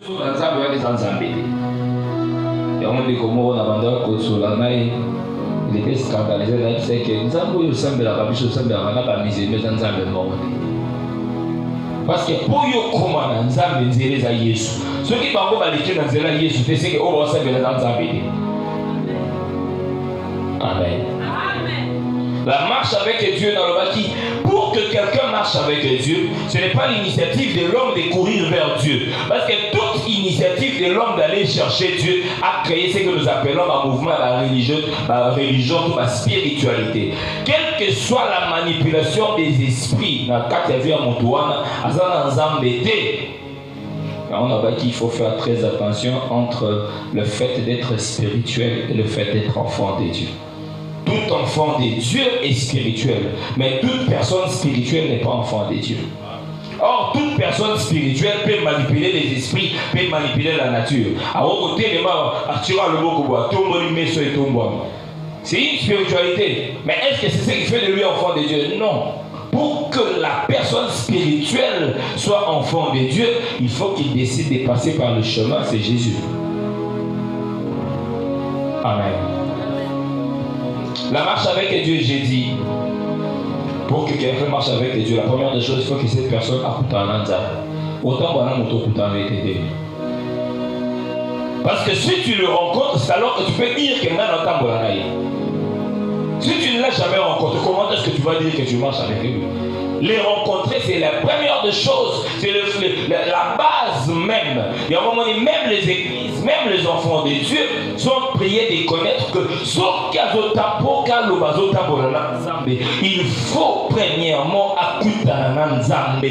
Il était scandalisé, il disait que nous avons eu parce que pour yo comment nzambe nzele za Yesu ceux qui bango baliki na nzela Yesu c'est que on va s'appeler dans nzambe. Amen. La marche avec Dieu dans le bâti. Pour que quelqu'un marche avec Dieu, ce n'est pas l'initiative de l'homme de courir vers Dieu. Parce que toute initiative de l'homme d'aller chercher Dieu a créé ce que nous appelons un mouvement, la religion, la spiritualité. Quelle que soit la manipulation des esprits, on a dit qu'il faut faire très attention entre le fait d'être spirituel et le fait d'être enfant de Dieu. Tout enfant de Dieu est spirituel, mais toute personne spirituelle n'est pas enfant de Dieu. Or, toute personne spirituelle peut manipuler les esprits, peut manipuler la nature. C'est une spiritualité, mais est-ce que c'est ce qui fait de lui enfant de Dieu? Non. Pour que la personne spirituelle soit enfant de Dieu, il faut qu'il décide de passer par le chemin, c'est Jésus. Amen. La marche avec Dieu, j'ai dit, pour que quelqu'un marche avec Dieu, la première des choses, il faut que cette personne ait un autant parce que si tu le rencontres, c'est alors que tu peux dire que maintenant tu as. Si tu ne l'as jamais rencontré, comment est-ce que tu vas dire que tu marches avec lui? Les rencontrer, c'est la première des choses, c'est la base même. Il y a un moment donné, même les églises, même les enfants de Dieu sont priés de connaître que il faut premièrement écouter Nzambe.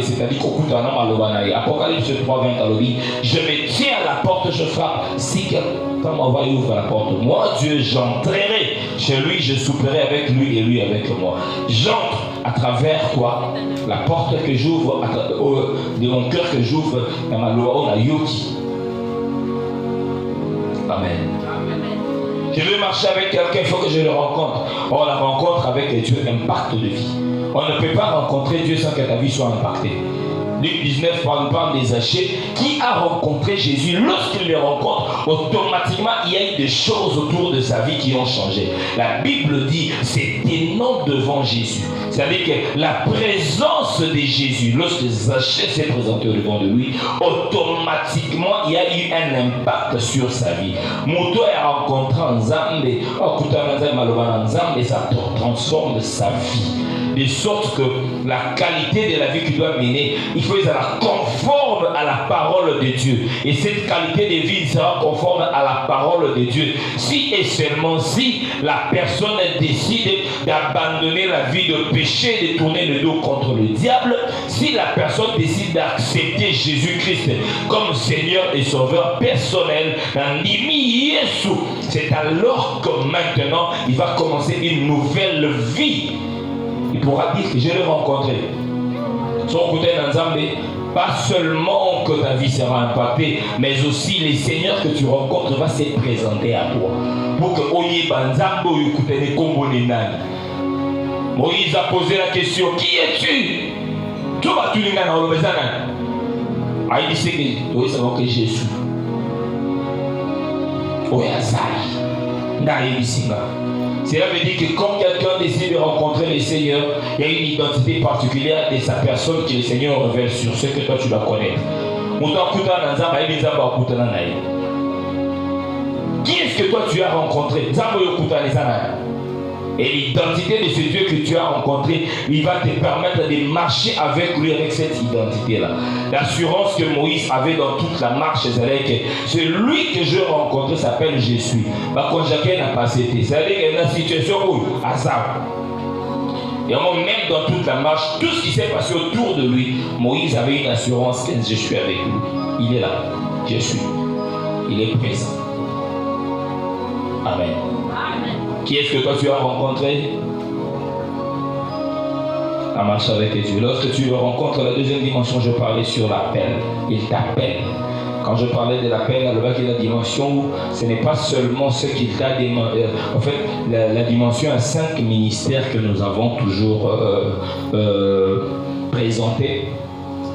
C'est-à-dire Apocalypse 3:20, je me tiens à la porte, je frappe. Si quelqu'un ouvre la porte, moi Dieu, j'entrerai chez lui, je souperai avec lui et lui avec moi. J'entre à travers quoi? La porte que j'ouvre de mon cœur, que j'ouvre dans ma loi, yoki. Amen. Je veux marcher avec quelqu'un, il faut que je le rencontre. Or, la rencontre avec Dieu impacte de vie. On ne peut pas rencontrer Dieu sans que ta vie soit impactée. Luc 19 parle des Zachée qui a rencontré Jésus. Lorsqu'il le rencontre, automatiquement il y a eu des choses autour de sa vie qui ont changé. La Bible dit c'est tenant devant Jésus. C'est-à-dire que la présence de Jésus, lorsque Zachée s'est présenté au devant de lui, automatiquement il y a eu un impact sur sa vie. Moto a rencontré Nzambe, et ça transforme sa vie. De sorte que la qualité de la vie qu'il doit mener, il faut être conforme à la parole de Dieu. Et cette qualité de vie sera conforme à la parole de Dieu. Si et seulement si la personne décide d'abandonner la vie de péché, de tourner le dos contre le diable, si la personne décide d'accepter Jésus-Christ comme Seigneur et Sauveur personnel, c'est alors que maintenant il va commencer une nouvelle vie. Il pourra dire que je l'ai rencontré. Son côté d'Anzambe, pas seulement que ta vie sera impactée, mais aussi les seigneurs que tu rencontres vont se présenter à toi. Pour que Oye Banzambo Yukutene Kombo Nenani. Moïse a posé la question, qui es-tu? Tu vas tout le monde dans le bezana. Il dit que oui, c'est que Jésus. Oui, Azaï. Naïbisinga. Cela veut dire que quand quelqu'un décide de rencontrer le Seigneur, il y a une identité particulière de sa personne que le Seigneur révèle sur ce que toi tu dois connaître. Qui est-ce que toi tu as rencontré? Et l'identité de ce Dieu que tu as rencontré, il va te permettre de marcher avec lui, avec cette identité-là. L'assurance que Moïse avait dans toute la marche, c'est-à-dire que celui que je rencontre s'appelle Je suis. Quand chacun n'a pas été, c'est-à-dire qu'il y a une situation où, à ça. Et même dans toute la marche, tout ce qui s'est passé autour de lui, Moïse avait une assurance que je suis avec lui. Il est là, je suis. Il est présent. Amen. Qui est-ce que toi tu as rencontré? La marche avec Dieu. Lorsque tu le rencontres, la deuxième dimension, je parlais sur l'appel. Il t'appelle. Quand je parlais de l'appel, il y a la dimension où ce n'est pas seulement ce qu'il t'a demandé. En fait, la dimension à 5 ministères que nous avons toujours présentés.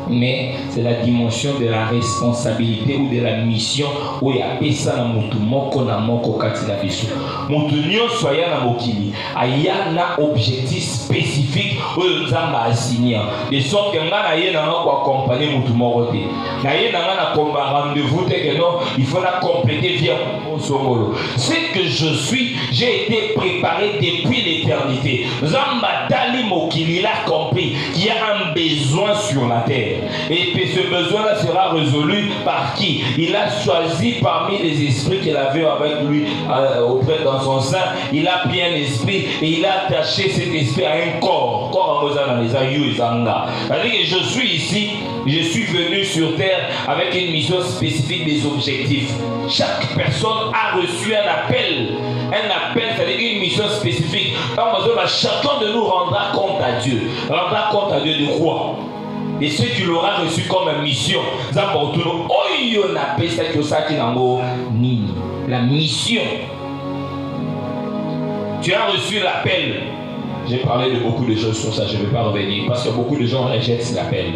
mais c'est la dimension de la responsabilité ou de la mission où il y a pesa na mutu moko na moko kati na biso. Mutu nyonso aya na mokili aya na objectif spécifique oyo Nzamba assigné de sorte que nga na ye na ko accompagner mutu moko te. Na ye na nga na komba rendez-vous te que non, il faut la compléter via mon songolo. C'est que je suis, j'ai été préparé depuis l'éternité. Nzamba dali mokili l'a compris qu'il y a un besoin sur la terre. Et puis ce besoin-là sera résolu par qui? Il a choisi parmi les esprits qu'il avait avec lui auprès dans son sein. Il a pris un esprit et il a attaché cet esprit à un corps. Corps à c'est-à-dire que je suis ici, je suis venu sur terre avec une mission spécifique, des objectifs. Chaque personne a reçu un appel. Un appel, c'est-à-dire une mission spécifique. Chacun de nous rendra compte à Dieu. Rendra compte à Dieu de quoi? Et ce qu'il aura reçu comme mission. La mission. Tu as reçu l'appel. J'ai parlé de beaucoup de choses sur ça, je ne vais pas revenir. Parce que beaucoup de gens rejettent cet appel.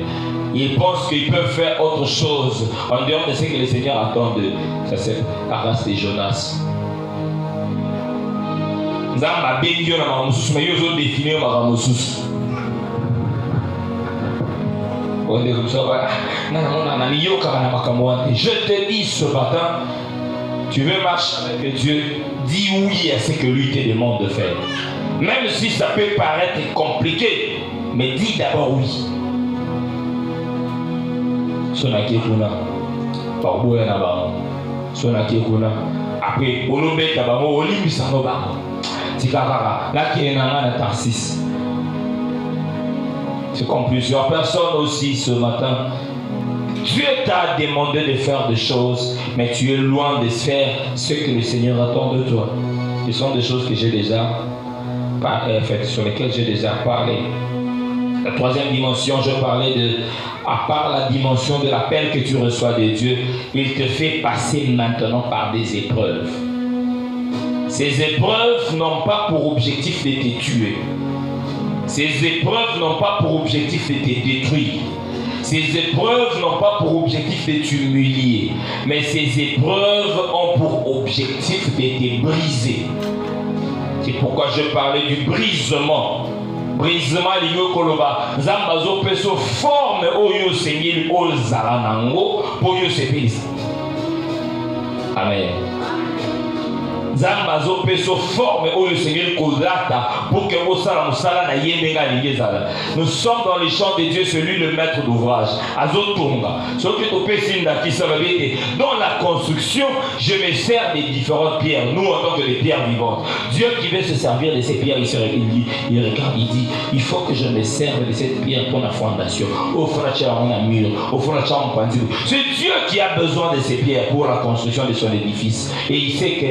Ils pensent qu'ils peuvent faire autre chose en dehors de ce que le Seigneur attend d'eux. Ça c'est la race des Jonas. Je te dis ce matin, tu veux marcher avec Dieu, dis oui à ce que lui te demande de faire. Même si ça peut paraître compliqué, mais dis d'abord oui. Sonaki kuna, parboya na ba. Sonaki kuna, après olombe tabamo olimbisa no ba. Tikakara, là qui est na Tarsis. C'est comme plusieurs personnes aussi ce matin. Dieu t'a demandé de faire des choses, mais tu es loin de faire ce que le Seigneur attend de toi. Ce sont des choses que j'ai déjà sur lesquelles j'ai déjà parlé. La troisième dimension, je parlais de, à part la dimension de l'appel que tu reçois de Dieu, il te fait passer maintenant par des épreuves. Ces épreuves n'ont pas pour objectif de te tuer. Ces épreuves n'ont pas pour objectif de te détruire. Ces épreuves n'ont pas pour objectif de t'humilier. Mais ces épreuves ont pour objectif de te briser. C'est pourquoi je parlais du brisement. Brisement lié koloba. Zambazo peso forme oyo sengeli ozala nango pour yo sepelisa. Amen. Zambazo peso forme oyo sengeli kozata pour que osala musala na yendenga lingezala. Nous sommes dans les champs de Dieu, celui le maître d'ouvrage. Azotunga. Ce que tu peux sinda qui ça va bien. Dans la construction, je me sers des différentes pierres. Nous en tant que des pierres vivantes. Dieu qui veut se servir de ces pierres, il regarde, il dit, il faut que je me serve de cette pierre pour la fondation. Au fond de mur, au fond de c'est Dieu qui a besoin de ces pierres pour la construction de son édifice. Et il sait que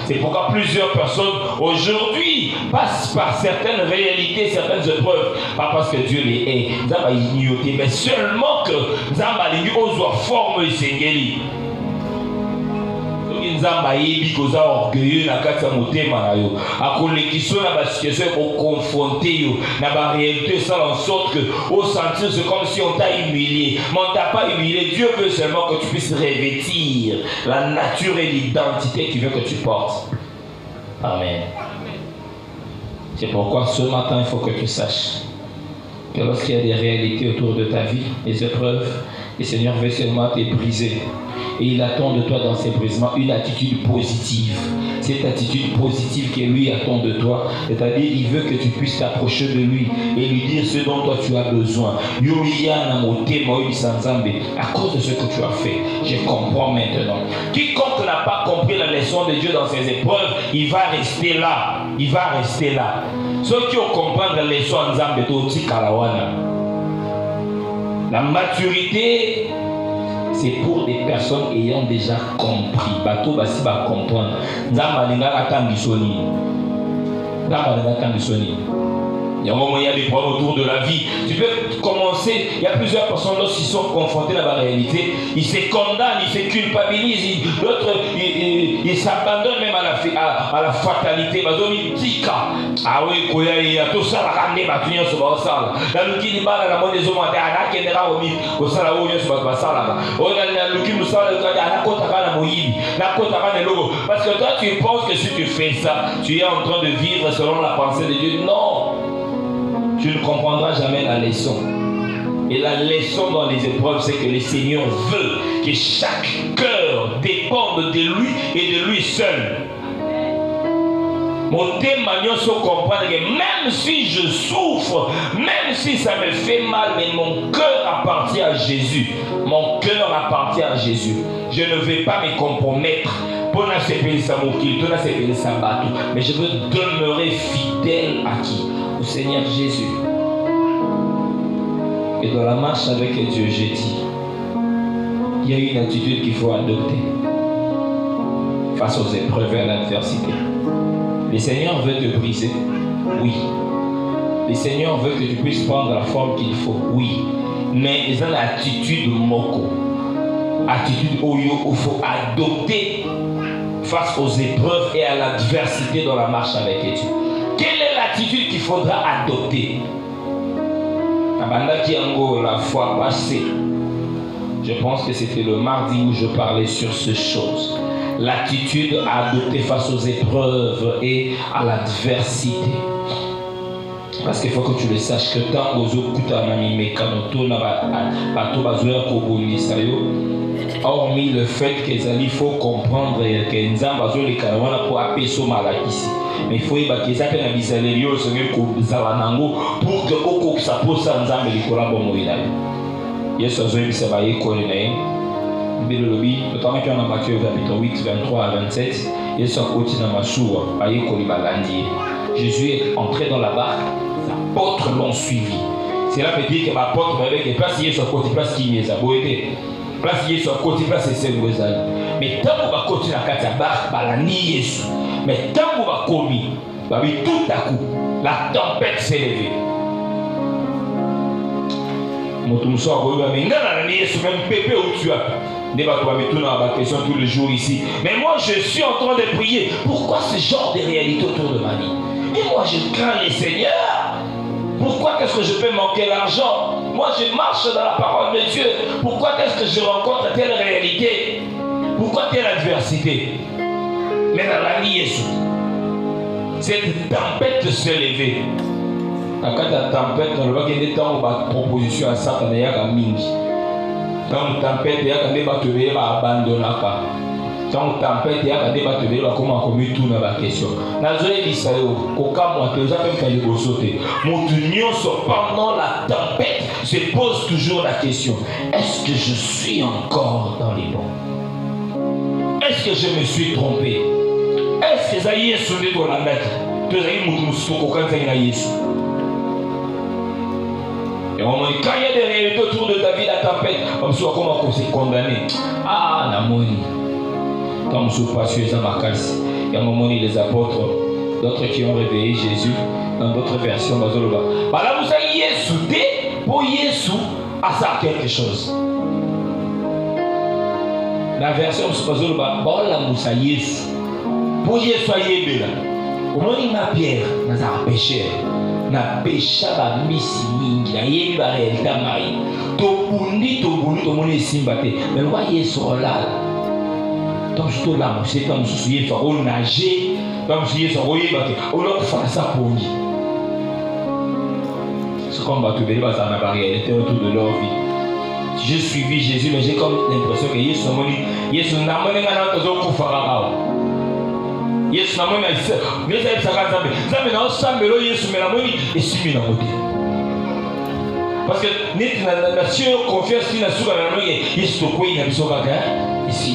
c'est pourquoi plusieurs personnes aujourd'hui passent par certaines réalités, certaines épreuves, pas parce que Dieu les hait, mais seulement que Zamba les forme et sengeli. Nzamba yebi koza orgueilleux na kati ya motema na yo akolekiso na ba situation ko confronter yo na ba réalité ça en sorte que au sentir c'est comme si on t'a humilié, mais on t'a pas humilié. Dieu veut seulement que tu puisses revêtir la nature et l'identité qu'il veut que tu portes. Amen. C'est pourquoi ce matin il faut que tu saches que lorsqu'il y a des réalités autour de ta vie, des épreuves, le Seigneur veut seulement te briser. Et il attend de toi dans ces brisements une attitude positive. Cette attitude positive que lui attend de toi, c'est-à-dire il veut que tu puisses t'approcher de lui et lui dire ce dont toi tu as besoin. À cause de ce que tu as fait, je comprends maintenant. Quiconque n'a pas compris la leçon de Dieu dans ses épreuves, il va rester là. Il va rester là. Ceux qui ont compris la leçon en Zambé, la maturité, c'est pour des personnes ayant déjà compris. Bateau basi va comprendre. Nzamba linga atangisoni. Nzamba linga atangisoni. Il y a un moment, il y a des problèmes autour de la vie. Tu peux commencer, il y a plusieurs personnes lorsqu'ils sont confrontés à la réalité, ils se condamnent, ils se culpabilisent, d'autres ils s'abandonnent même à la fatalité. Ah oui, il y a tout ça, parce que toi tu penses que si tu fais ça, tu es en train de vivre selon la pensée de Dieu. Non, tu ne comprendras jamais la leçon. Et la leçon dans les épreuves, c'est que le Seigneur veut que chaque cœur dépende de lui et de lui seul. Mon thème se comprendre que même si je souffre, même si ça me fait mal, mais mon cœur appartient à Jésus. Mon cœur appartient à Jésus. Je ne vais pas me compromettre pour la s'appeler sa moquille, pour la s'appeler sa bateau. Mais je veux demeurer fidèle à qui? Au Seigneur Jésus. Et dans la marche avec Dieu, j'ai dit, il y a une attitude qu'il faut adopter face aux épreuves et à l'adversité. Le Seigneur veut te briser, oui. Le Seigneur veut que tu puisses prendre la forme qu'il faut, oui. Mais il y a l'attitude moko, attitude oyo qu'il faut adopter face aux épreuves et à l'adversité dans la marche avec Dieu. Quelle est l'attitude qu'il faudra adopter? La fois passée, je pense que c'était le mardi où je parlais sur ces choses. L'attitude à adopter face aux épreuves et à l'adversité. Parce qu'il faut que tu le saches que tant aux hormis le fait qu'il faut comprendre que nous avons besoin de caravane pour appeler ce malade ici. Mais il faut y bâtir ça pour que ça pose en Zambie les collaborateurs. Yes, je vais vous dire notamment quand on a Matthieu chapitre 8, 23 à 27, il s'est côté dans ma sourd, Jésus est entré dans la barque, les apôtres l'ont suivi. Cela veut dire que ma porte avec des places, il est sur côté, place qui est à Boété, place il est sur côté, place c'est celle où vous allez. Mais tant que vous va continuer à la barque, la nier. Mais tant que vous va commis, tout à coup, la tempête s'est levée. Même pépé où tu as. Question tous les jours ici. Mais moi je suis en train de prier. Pourquoi ce genre de réalité autour de ma vie? Et moi je crains les Seigneurs. Pourquoi est-ce que je peux manquer l'argent? Moi je marche dans la parole de Dieu. Pourquoi est-ce que je rencontre telle réalité? Pourquoi telle adversité? Mais dans la vie, cette tempête s'est levée. Quand la tempête, on va gagner temps où proposition à Satan et à Mingi. Quand la tempête, il y a des batteries qui abandonnent. Quand la tempête, il y a des batteries qui comment commis tout dans la question. Nazoé Israël, aucun mois que vous avez fait le sauter. Mon union pendant la tempête se pose toujours la question: est-ce que je suis encore dans les bons? Est-ce que je me suis trompé? Est-ce que ça y est sonné dans la lettre? Tu as eu mon souffle quand tu as eu Jésus. Et on me dit, quand il y a des réalités autour de ta vie, la tempête, comme si on s'est condamné. Ah, la moni. Quand on se passe sur ma casse, il y a un moment où les apôtres, d'autres qui ont réveillé Jésus, dans d'autres versions, là, vous avez soudé pour Jésus à ça quelque chose. La version, c'est pas là, Moussa Jésus. Pour Jésus, soyez là. Au moment où ma pierre, dans un péché. Na pécha ba misi mingi na yebi ba réalité mai to bundi to moni simbate mais wa Yesu là donc tout là c'est comme si il faut nager comme si il faut y battre on doit faire ça pour lui c'est comme ba to beli ba ça na réalité autour de leur vie. J'ai suivi Jésus mais j'ai comme l'impression que Yesu na moni ngana to zo kufara. Yes, na mona isa. Mesa isa kazabe. Zabe na osambelo Yesu mela moni esimi na mote. Parce que net na nation confiance na suka na noye Yesu to koyi na bisoka ka ici.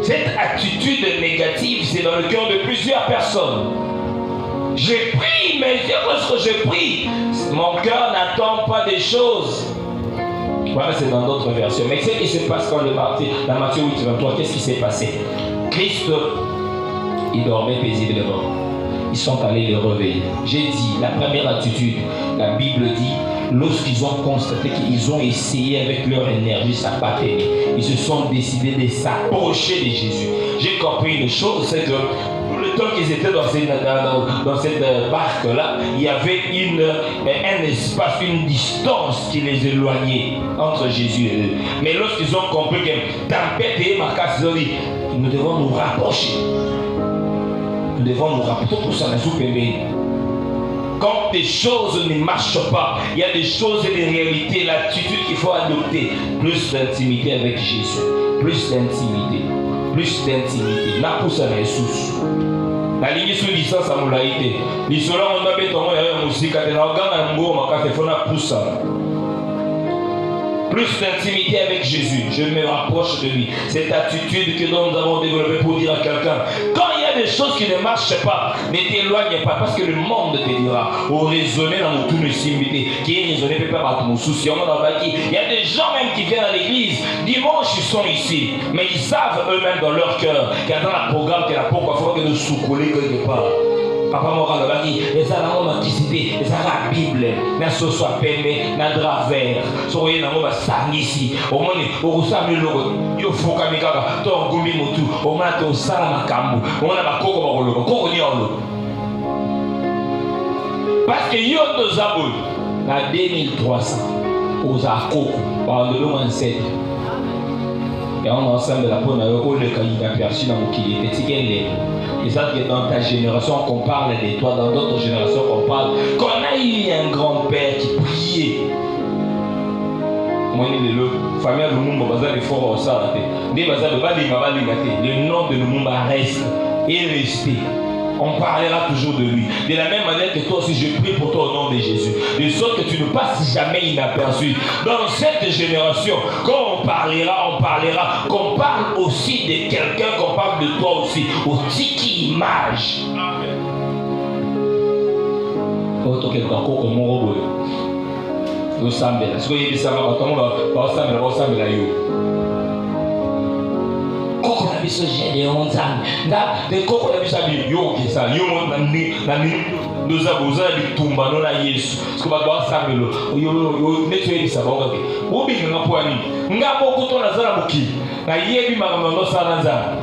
Cette attitude négative, c'est dans le cœur de plusieurs personnes. Je prie, mais lorsque je prie, mon cœur n'attend pas des choses. Voilà, c'est dans d'autres versions. Mais qu'est-ce qui se passe quand dans Matthieu 8, 23, qu'est-ce qui s'est passé? Christ, il dormait paisiblement. ils sont allés les réveiller. J'ai dit, la première attitude, la Bible dit, lorsqu'ils ont constaté qu'ils ont essayé avec leur énergie, ça n'a pas tenu, ils se sont décidés de s'approcher de Jésus. J'ai compris une chose, c'est que le temps qu'ils étaient dans cette barque-là, il y avait un espace, une distance qui les éloignait entre Jésus et eux. Mais lorsqu'ils ont compris que tempête et Marcas, ils ont dit, nous devons nous rapprocher. Nous devons nous rapprocher pour ça, quand des choses ne marchent pas, il y a des choses et des réalités, l'attitude qu'il faut adopter. Plus d'intimité avec Jésus. Plus d'intimité. Plus d'intimité. La pousse à la sous. La ligne sous licence à moulaïté. L'isolant, on a béton, il y a une musique, il y a un gros, il faut la pousse. Plus d'intimité avec Jésus, je me rapproche de lui. Cette attitude que nous avons développée pour dire à quelqu'un, quand il y a des choses qui ne marchent pas, ne t'éloigne pas, parce que le monde te dira, au raisonner dans mon tour de simité, qui est raisonné par mon souci. Il y a des gens même qui viennent à l'église, dimanche ils sont ici, mais ils savent eux-mêmes dans leur cœur qu'il y a dans le programme qu'il y a pourquoi il faut que nous soucoller quelque part. Papa m'a dit, les Allemands qui citent, les Arabes Bible, n'a soit permis, n'a draver, soyez dans mon sang ici, au moins, au Samuel, il faut qu'à Mikaga, ton Gumi Motu, au moins, ton Salamakambu, au moins, la Koko, parce que yo nos abonnés, la 2300, aux Akoko, par le nom en 7. Et on ensemble la peau, on a le candidat perçu dans mon qui était. Et ça, que dans ta génération qu'on parle de toi, dans d'autres générations qu'on parle, qu'on a eu un grand-père qui priait. Moi, le famille de Lumumba, bazar de fort au Sarate. Des bazar de Bali, le nom de Lumumba reste et resté. On parlera toujours de lui. De la même manière que toi aussi, je prie pour toi au nom de Jésus. De sorte que tu ne passes jamais inaperçu. Dans cette génération, quand on parlera, qu'on parle aussi de quelqu'un, qu'on parle de toi aussi. Aussi qui image. Amen. Koko na biso Gédéon Nzambe nda de koko na biso yo kesa yo na nous avons bitumba no na Yesu parce que ba sambelo yo neto yebisa bango ke obi nga poani nga boko to na zala moki na yebi makambo no sala Nzambe.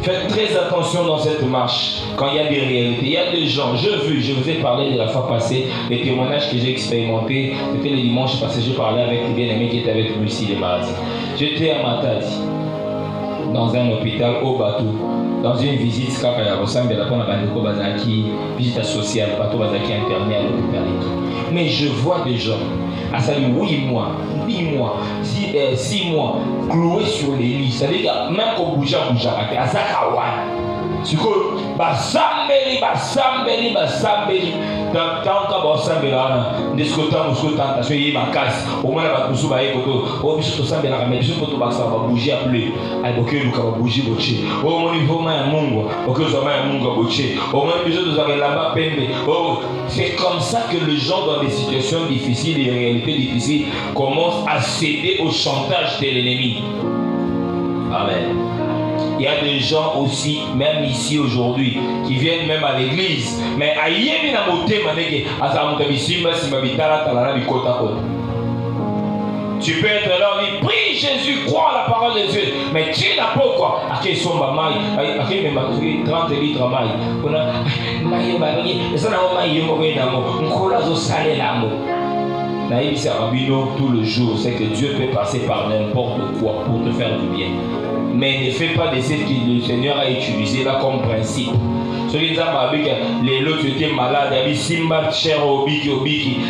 Faites très attention dans cette marche quand il y a des réalités. Il y a des gens, je vous ai parlé de la fois passée, les témoignages que j'ai expérimentés, c'était le dimanche passé, j'ai parlé avec les bien-aimés qui étaient avec Lucie les mardis. J'étais à Matadi, dans un hôpital au bateau, dans une visite, visite sociale, bateau Bazaki interné à l'hôpital et tout. Mais je vois des gens, à ça 8 mois, 6 mois, cloués sur les lits. C'est-à-dire que même qu'on bouge à Zakawan. C'est que, basambeli, tant qu'à basambeli, discutant, tentation, il y a ma casse, au moins la bouche, au biso to sambela mais biso to baksa ba bouger appelé ay boké luka ba bouger boché au moins il faut ma mungu oké zo ma mungu boché au moins biso to zakela ba pembe. C'est comme ça que les gens dans des situations difficiles, des réalités difficiles, commencent à céder au chantage de l'ennemi. Amen. Il y a des gens aussi, même ici aujourd'hui, qui viennent même à l'église, mais à yémi na moté maneke azamuta bisimba simabitala talana bikota kota. Tu peux être là, on dit, prie Jésus, crois à la parole de Dieu. Mais tu n'as pas quoi. À qui sont ma maille, à qui me 30 litres maille. On a maille, maille, et ça n'a pas maille, on colle au salé l'amour. Naïm Sarabino, tout le jour, c'est que Dieu peut passer par n'importe quoi pour te faire du bien. Mais ne fais pas de ce que le Seigneur a utilisé là comme principe. Celui qui a dit que les lots étaient malades, il y a Simba, cher au biki,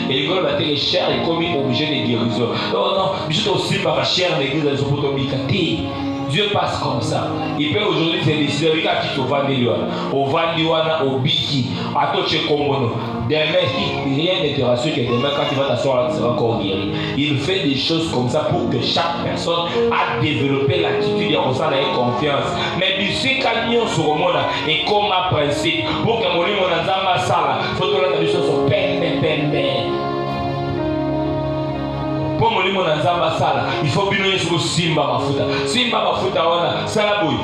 et les gars étaient chers et commis obligés de guérison. Non, non, juste aussi par cher l'église de Zopotomikati. Dieu passe comme ça. Il peut aujourd'hui se décider avec un petit au Vandiwana, au Biki, à Toche Komono. Demain, rien ne te rassure que demain, quand tu vas t'asseoir là, tu seras encore guéri. Il fait des choses comme ça pour que chaque personne a développé l'attitude et ressentir la confiance. Mais du camion sur le monde est comme un principe. Pour que mon livre n'a pas ça, il faut que la chose soit pembe. Pour mon livre n'a pas ça, il faut bien sur Simba Mafuta. Simba Mafuta, on a Salaboui.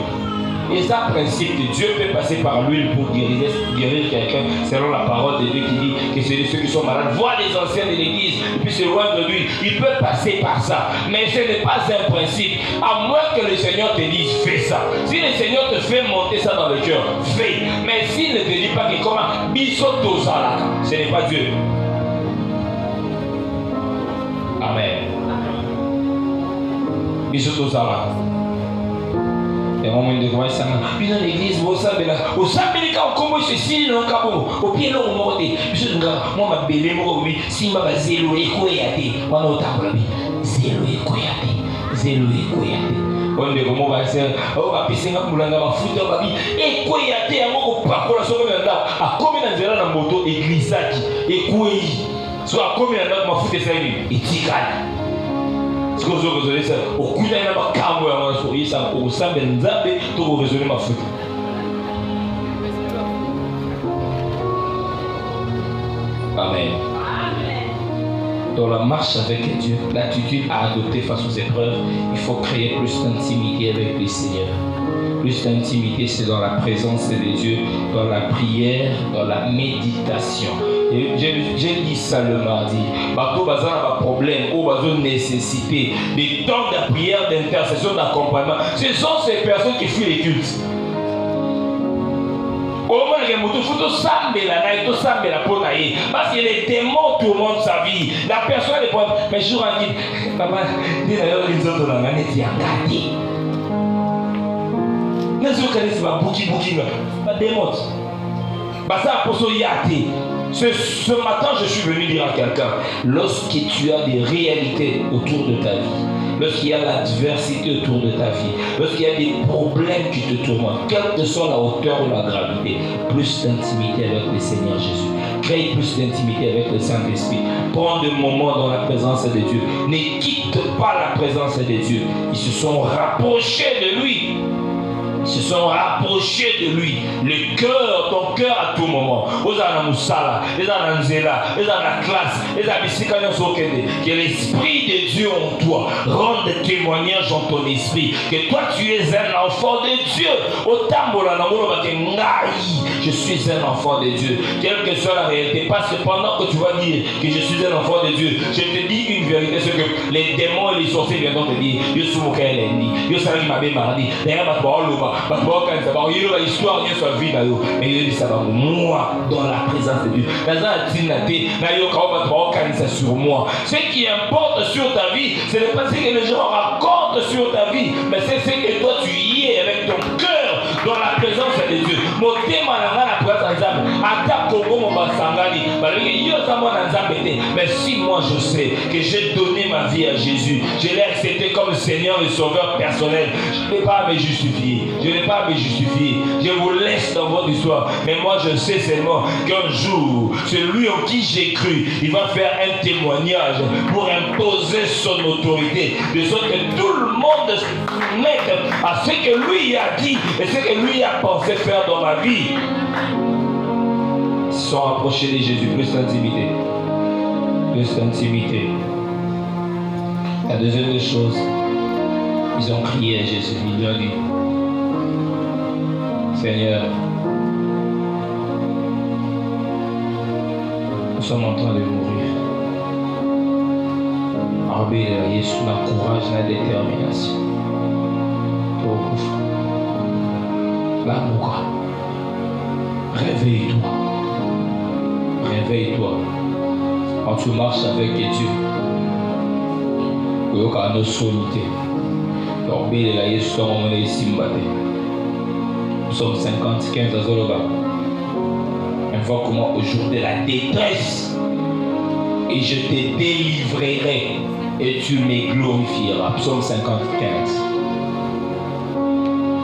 Et ça, principe que Dieu peut passer par l'huile pour guérir quelqu'un, selon la parole de Dieu qui dit que c'est ceux qui sont malades. Voient les anciens de l'église, et puis se loin de lui. Il peut passer par ça. Mais ce n'est pas un principe. À moins que le Seigneur te dise, fais ça. Si le Seigneur te fait monter ça dans le cœur, fais. Mais s'il ne te dit pas que comment, bisoto zalaka, ce n'est pas Dieu. Amen. Bisoto zalaka. Et moi, je vois ça. Puis dans l'église, vous savez, au samedi, quand on commence ici, on au pied, on monte. Puis moi, ma belle, moi, si ma zélo et koyate, on a autant de zélo et koyate, zélo et koyate. On est comme on va dire, on va pisser un moulanga, on va foutre un babi, et koyate, on va pas pour la sauver là. À combien de zéro dans moto, église, et koyi, soit à combien de zéro, on va foutre ça, et tigane. Ce que vous avez dit, au coup d'un homme, quand vous avez souri, ça au sein de Nzambe, tout vous résolvez ma faute. Amen. Dans la marche avec Dieu, l'attitude à adopter face aux épreuves, il faut créer plus d'intimité avec le Seigneur. Plus d'intimité, c'est dans la présence de Dieu, dans la prière, dans la méditation. J'ai dit ça le mardi. Bateau bazar a un problème, ou bazar nécessité, des temps de prière, d'intercession, d'accompagnement. Ce sont ces personnes qui fuient les cultes. Parce que les démons tourmentent sa vie. La personne est pas. Mais je vous dis, papa, dis d'ailleurs les autres dans la manette, il y a gardé. Mais je vous connais, c'est pas bouki, pas démon. Ça a posé yate. Ce matin, je suis venu dire à quelqu'un, lorsque tu as des réalités autour de ta vie, lorsqu'il y a l'adversité autour de ta vie, lorsqu'il y a des problèmes qui te tourmentent, quelle que soit la hauteur ou la gravité, plus d'intimité avec le Seigneur Jésus. Crée plus d'intimité avec le Saint-Esprit. Prends des moments dans la présence de Dieu. Ne quitte pas la présence de Dieu. Ils se sont rapprochés de lui. Se sont rapprochés de lui. Le cœur, ton cœur à tout moment. Ozana Moussala, Ozana Nzela, Ozana classe, Ozana Bissikanya Sokende. Que l'Esprit de Dieu en toi rende témoignage en ton esprit. Que toi tu es un enfant de Dieu. Je suis un enfant de Dieu. Quelle que soit la réalité, pas cependant que tu vas dire que je suis un enfant de Dieu. Je te dis une vérité, c'est que les démons et les sorciers viendront te dire Yo Soumoka Elendi, Yo Saraki Mabe Maradi, d'ailleurs, l'histoire vient sur la vie, mais il dit ça va moi dans la présence de Dieu. Sur moi. Ce qui importe sur ta vie, ce n'est pas ce que les gens racontent sur ta vie, mais c'est ce que toi tu y es avec ton cœur dans la présence de Dieu. Mais si moi je sais que j'ai donné ma vie à Jésus, je l'ai accepté comme Seigneur et Sauveur personnel, je n'ai pas à me justifier. Je n'ai pas à me justifier. Je vous laisse dans votre histoire. Mais moi je sais seulement qu'un jour, celui en qui j'ai cru, il va faire un témoignage pour imposer son autorité, de sorte que tout le monde se mette à ce que lui a dit et ce que lui a pensé faire dans ma vie. Ils se sont rapprochés de Jésus, plus d'intimité. Plus d'intimité. La deuxième des choses, ils ont crié à Jésus, ils lui ont dit Seigneur, nous sommes en train de mourir. Rabbi, Jésus n'a courage, n'a détermination. L'amour. Réveille-toi. Réveille-toi. Quand tu marches avec Dieu, tu as nos solités. Nous sommes 50-15 à Zoloba. On voit comment au jour de la détresse, et je te délivrerai et tu me glorifieras. Psaume 50-15.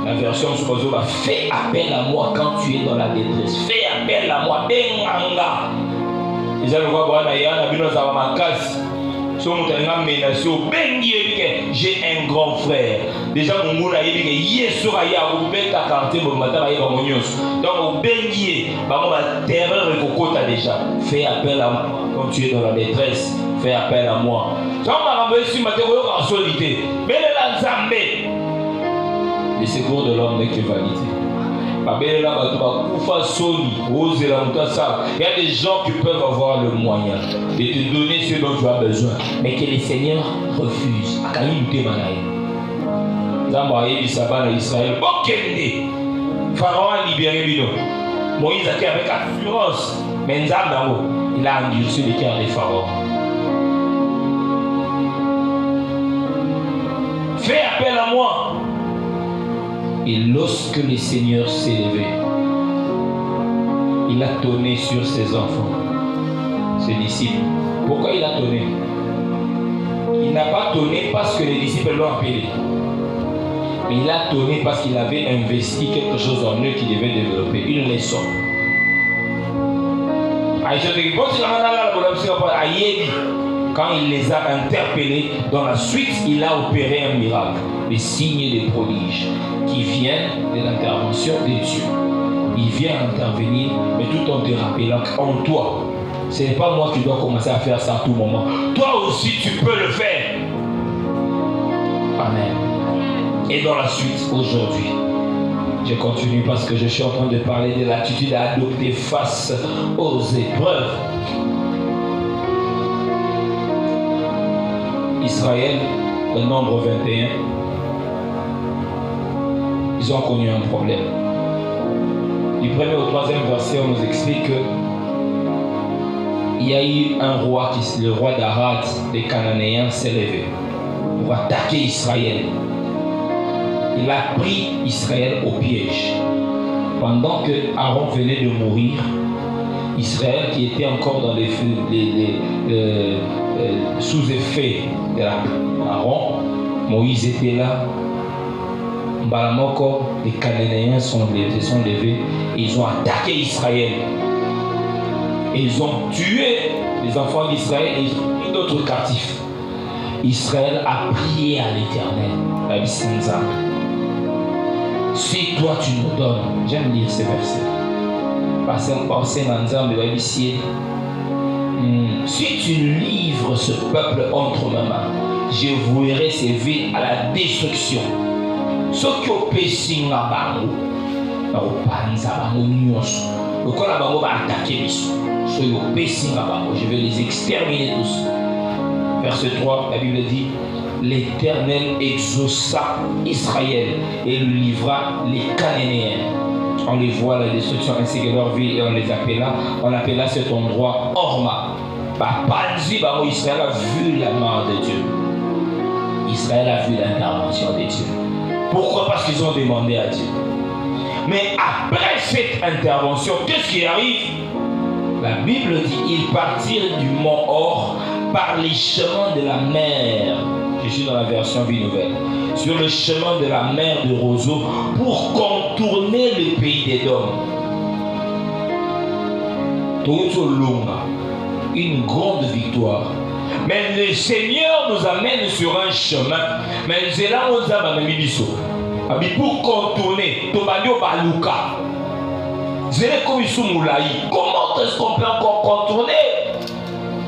La version Sozoba, fais appel à moi quand tu es dans la détresse. Fais appel à moi. Benganga. Ils allaient voir Boana Bino Zawamakas. J'ai un grand frère. Déjà, mon moula est bien. Yesura ya ubeta kante mon matin aïe bamonios. Donc, bengier, la terreur et kokota déjà. Fais appel à moi quand tu es dans la détresse. Fais appel à moi. Quand on m'a renvoyé sur ma terreur en solité, mais le Nzambe. Le secours de l'homme n'est que vanité. Il y a des gens qui peuvent avoir le moyen de te donner ce dont tu as besoin, mais que les seigneurs refusent. Pharaon a libéré Bino. Moïse a été avec assurance, mais il a endurci le cœur des pharaons. Fais appel à moi. Et lorsque le Seigneur s'est levé, il a tonné sur ses enfants, ses disciples. Pourquoi il a tonné? Il n'a pas tonné parce que les disciples l'ont appelé. Mais il a tonné parce qu'il avait investi quelque chose en eux qui devait développer, une leçon. Quand il les a interpellés, dans la suite, il a opéré un miracle, des signes et des prodiges qui viennent de l'intervention de Dieu. Il vient intervenir, mais tout en te rappelant qu'en toi, ce n'est pas moi qui dois commencer à faire ça à tout moment. Toi aussi, tu peux le faire. Amen. Et dans la suite, aujourd'hui, je continue parce que je suis en train de parler de l'attitude à adopter face aux épreuves. Israël, le nombre 21, ils ont connu un problème. Du 1er au 3e verset, on nous explique qu'il y a eu un roi, le roi d'Arad, des Cananéens, s'est levé pour attaquer Israël. Il a pris Israël au piège. Pendant que Aaron venait de mourir, Israël, qui était encore dans sous effet de Aaron, Moïse était là. Balamoko, les Cananéens se sont levés et ils ont attaqué Israël. Et ils ont tué les enfants d'Israël et ils ont pris d'autres captifs. Israël a prié à l'Éternel. Si toi tu nous donnes, j'aime lire ces versets. Parce que si tu livres ce peuple entre mes mains, je vouerai ces villes à la destruction. Ce qui au péché n'a pas je vais les exterminer tous. Verset 3, la Bible dit: l'Éternel exauça Israël et lui livra les Cananéens. On les voit la destruction ainsi que leur vie et on appela cet endroit Horma. Israël a vu la main de Dieu. Israël a vu l'intervention de Dieu. Pourquoi? Parce qu'ils ont demandé à Dieu. Mais après cette intervention, qu'est-ce qui arrive? La Bible dit: ils partirent du mont Hor par les chemins de la mer. Je suis dans la version Vie Nouvelle. Sur le chemin de la mer de Roseau pour contourner le pays d'Édom. Une grande victoire. Mais le Seigneur nous amène sur un chemin. Mais c'est là où nous avons pour contourner. Comment est-ce qu'on peut encore contourner?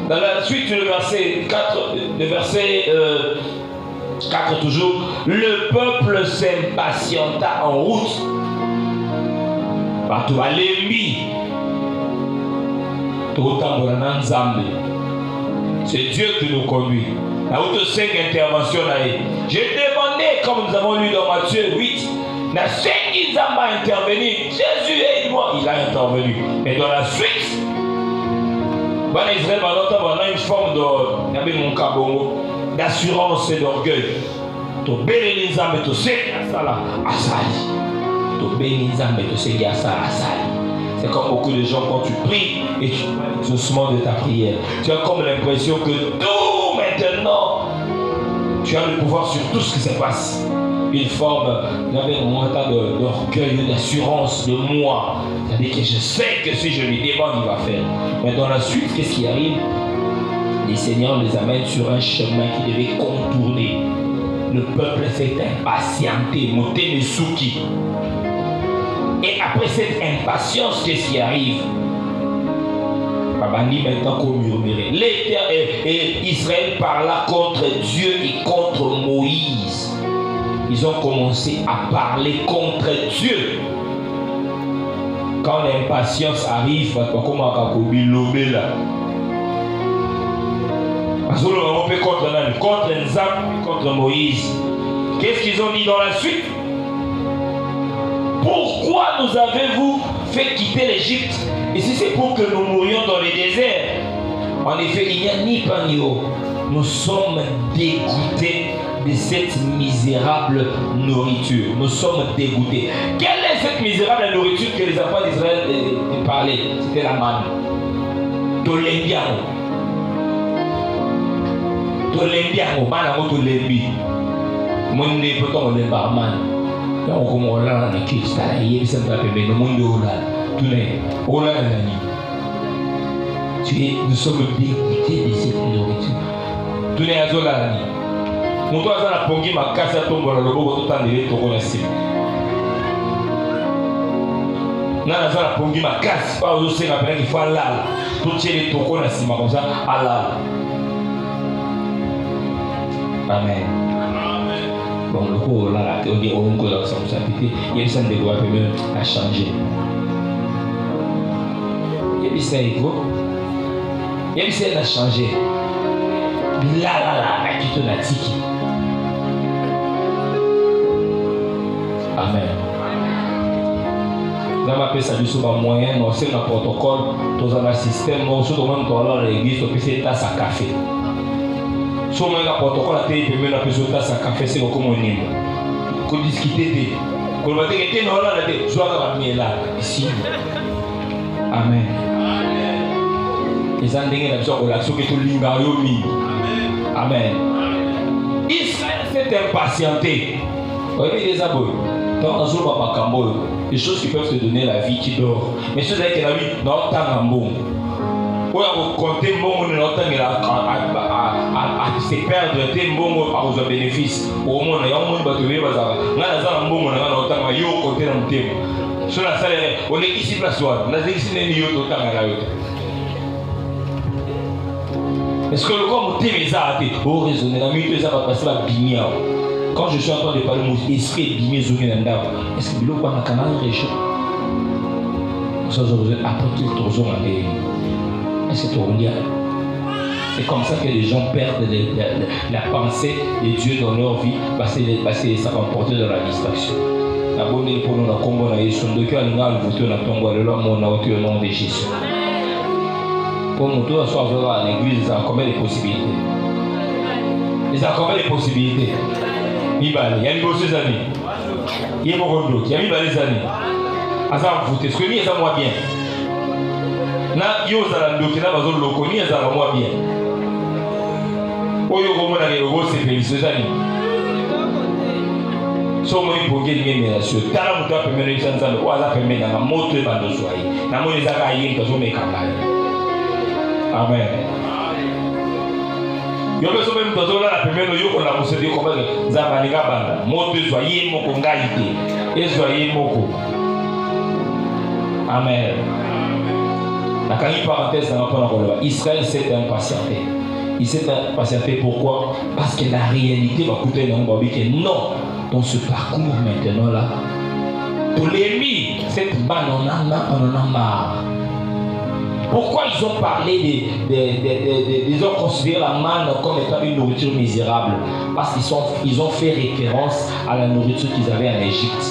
Dans la suite du verset 4, le verset 4 toujours, le peuple s'impatienta en route. C'est Dieu qui nous conduit. La route 5 interventions. J'ai demandé, comme nous avons lu dans Matthieu 8, na 5 ils ont intervenu. Jésus est moi, il a intervenu. Et dans la suite, Israël a une forme d'assurance et d'orgueil. C'est comme beaucoup de gens quand tu pries et tu parles doucement de ta prière. Tu as comme l'impression que tout maintenant, tu as le pouvoir sur tout ce qui se passe. Une forme d'orgueil, d'assurance de moi. C'est-à-dire que je sais que si je lui demande, il va faire. Mais dans la suite, qu'est-ce qui arrive? Les seigneurs les amènent sur un chemin qui devait contourner. Le peuple s'est impatienté, monté les souki. Et après cette impatience, qu'est-ce qui arrive? Maintenant qu'on murmurait. Et Israël parla contre Dieu et contre Moïse. ils ont commencé à parler contre Dieu. Quand l'impatience arrive, comment contre Nzam, contre Moïse. Qu'est-ce qu'ils ont dit dans la suite? Pourquoi nous avez-vous fait quitter l'Égypte? Et si c'est pour que nous mourions dans le désert? En effet, il n'y a ni pain ni eau. Nous sommes dégoûtés de cette misérable nourriture. Nous sommes dégoûtés. Quelle est cette misérable nourriture que les enfants d'Israël parlaient? C'était la manne. Tolembiano. Tolembiano. Manamo tolembi. Monde peut-on le barman. Là on commence là dans qui ça là il ça va permettre le monde là. Tout là. Nous sommes dégoûtés de cette nourriture. Tout les azola ni. Moto azala pongi makasa tombola loboko totandele tokona sima. Na azala pongi makasi pa ozo senga pena ki fa lala. Tout tiele tokona sima comme ça ala. Amen. Bon le coup là on dit on go dans sa responsabilité, il y a besoin de doigts même à changer. Il y a besoin il y a besoin de changer. Là, tu te l'as dit. Amen. Dans ma pèse à lui sur un moyen, on sait un protocole, dans un système, on sait comment on va à l'église, on peut faire tasse à café. Sur un protocole, à télé, on peut faire tasse à café, c'est comme on aime. Qu'on discuter, qu'on va dire que non, là, soit on va là, ici. Amen. Les gens qui ont besoin de l'action, qui sont l'ingayumi. Amen. Israël s'est impatienté. Vous voyez les abonnés. Les choses qui peuvent te donner la vie, tu dors. Mais ceux qui ont la vie, non, t'as un bon. Ou alors, compter bon, non, t'as à se perdre, t'es bon par aux bénéfices. Au moins, il y a un monde qui va te lever, on a un bon, on a un temps, il y a un côté dans le thème. Sur la salle, on est ici, place toi. On a ici, on est ici, on est est-ce que le corps me dit ça? Oh, raisonner, la minute, ça va passer à bimia. Quand je suis en train de parler, mon esprit est bimé, est-ce que le corps n'a qu'un an réchaud? Ça, je vous ai apporté le trésor à l'œil. Est-ce que tu regardes? C'est comme ça que les gens perdent la pensée de Dieu dans leur vie, parce que ça va porter dans la distraction. La bonne idée pour nous, la combo, la Jésus, de cœur, nous allons voter la tombe, le nom, on a voté au nom de Jésus. Pour nous tous, à l'église, ils ont combien de possibilités? Ils ont combien de possibilités? Il y a des beaux amis. Il y a beaucoup d'autres. Il y a des amis. Ils ont voté. Ce que nous, ils ont moins bien. Ils ont moins bien. Oyo komona ke logo sepelisa ezali somo ipoke ngeme na sio tala mutu apemena isanzana o ala pemena na moto ebando swai na moni zaka yini kazo mekanga. Amen. Yo beso même tozo la pemena yo ko na musedi ko ba nzamba ni kabanda moto swai moko ngaite ezwai moko. Amen. La parenthèse dans notre parole, Israël s'est impatienté. Il s'est impatienté pourquoi? Parce que la réalité va coûter un nombre que non, dans ce parcours maintenant là, pour les mis, cette banne on en a marre. Pourquoi ils ont parlé ils ont considéré la manne comme étant une nourriture misérable? Parce qu'ils ont fait référence à la nourriture qu'ils avaient en Égypte.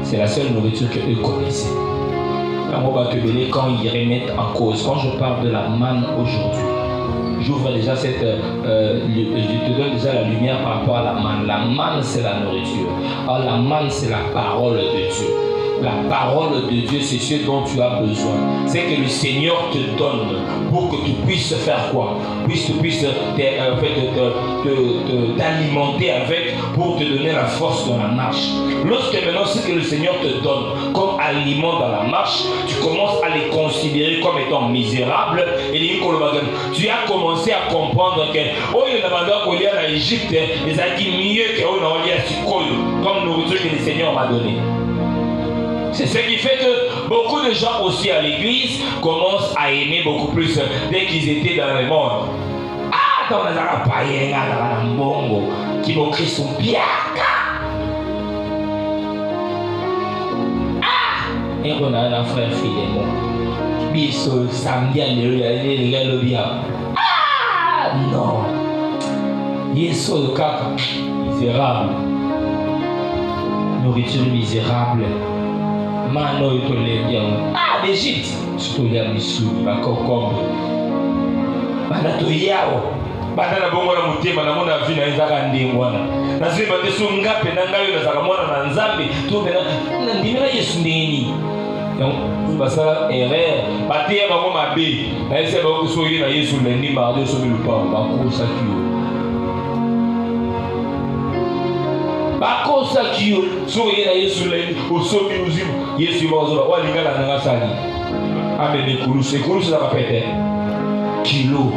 C'est la seule nourriture qu'eux connaissaient. Quand ils remettent en cause, quand je parle de la manne aujourd'hui, j'ouvre déjà je te donne déjà la lumière par rapport à la manne. La manne, c'est la nourriture. Or, la manne, c'est la parole de Dieu. La parole de Dieu, c'est ce dont tu as besoin. C'est que le Seigneur te donne pour que tu puisses faire quoi? Tu puisses t'alimenter avec pour te donner la force dans la marche. Lorsque maintenant ce que le Seigneur te donne comme aliment dans la marche, tu commences à les considérer comme étant misérables. Et tu as commencé à comprendre que oh, il y a en Égypte, les a dit mieux que comme nourriture que le Seigneur m'a donné. C'est ce qui fait que beaucoup de gens aussi à l'église commencent à aimer beaucoup plus dès qu'ils étaient dans le monde. Ah, ata onazaka paye ngaka na mbongo kimo Kristo piaka eko na frère Philémon biso samedi lelo ya lelo bia non yeso le kaka misérable nourriture misérable mano itole bien d'Égypte surtout les missouri ba concombre bana to yao bana na bongo na mutema na mona vi na ezaka ndengwana na ziba te so ngape na ngayo na zaka mwana na nzambe to bena na ndimela Yesu ndeni donc basala erreur batia bango mabe na ese ba ko so yi na Yesu lendi mardi so bilupa ba ko sakio bakosa kiyo so yi na Yesu lendi osobi uzimu Yesu bazoba walingana na ngasali amene kuruse za kapete kilo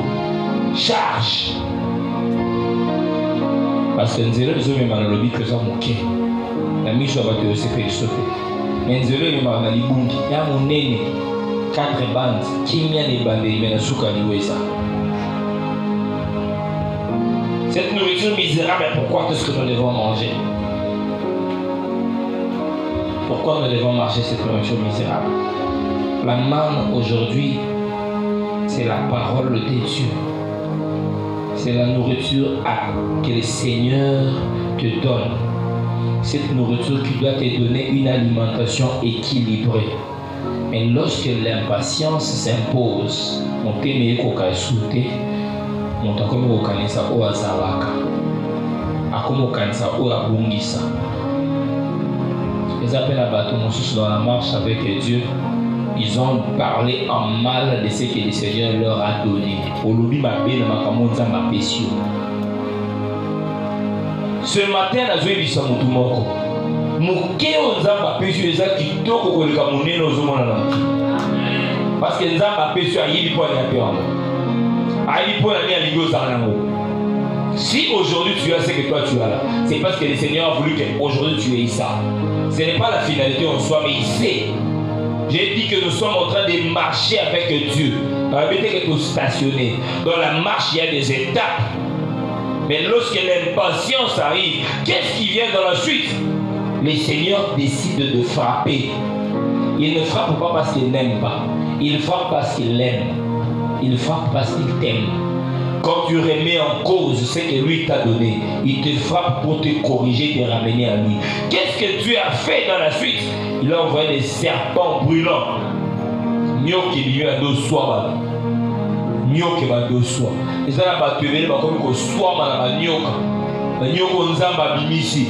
charge parce que nzelo bizomema na lobi que ça moke na miso bato yosepe sote mais nzelo yema na libungi ya monene 4 bandes kimia ne bande imena suka liweza. Cette nourriture misérable, pourquoi est-ce que nous devons manger? Pourquoi nous devons manger cette nourriture misérable? La manne aujourd'hui, c'est la parole de Dieu. C'est la nourriture que le Seigneur te donne. Cette nourriture qui doit te donner une alimentation équilibrée. Mais lorsque l'impatience s'impose, on t'aime koka souté, on t'a comme au kanisa ou à Zawaka, à comme au kanisa ou à Bungisa. Les appels à bateau dans la marche avec Dieu. Ils ont parlé en mal de ce que le Seigneur leur a donné. Ce matin, la joie du Samutumoko. Parce que les hommes ont péché à Yili pour si aujourd'hui tu as ce que toi tu as là, c'est parce que le Seigneur a voulu qu'aujourd'hui tu aies ça. Ce n'est pas la finalité en soi, mais il sait. J'ai dit que nous sommes en train de marcher avec Dieu. Répétez que nous stationner. Dans la marche, il y a des étapes. Mais lorsque l'impatience arrive, qu'est-ce qui vient dans la suite? Le Seigneur décide de frapper. Il ne frappe pas parce qu'il n'aime pas. Il frappe parce qu'il aime. Il frappe parce qu'il t'aime. Quand tu remets en cause ce que lui t'a donné, il te frappe pour te corriger, te ramener à lui. Qu'est-ce que tu as fait dans la suite? Il a envoyé des serpents brûlants. Nyoki lui a deux soirs. Nyoki va deux soirs. Et ça n'a pas tué, mais comme qu'on soit mal à Nyoka. Nyoko Nzamba Bimisi.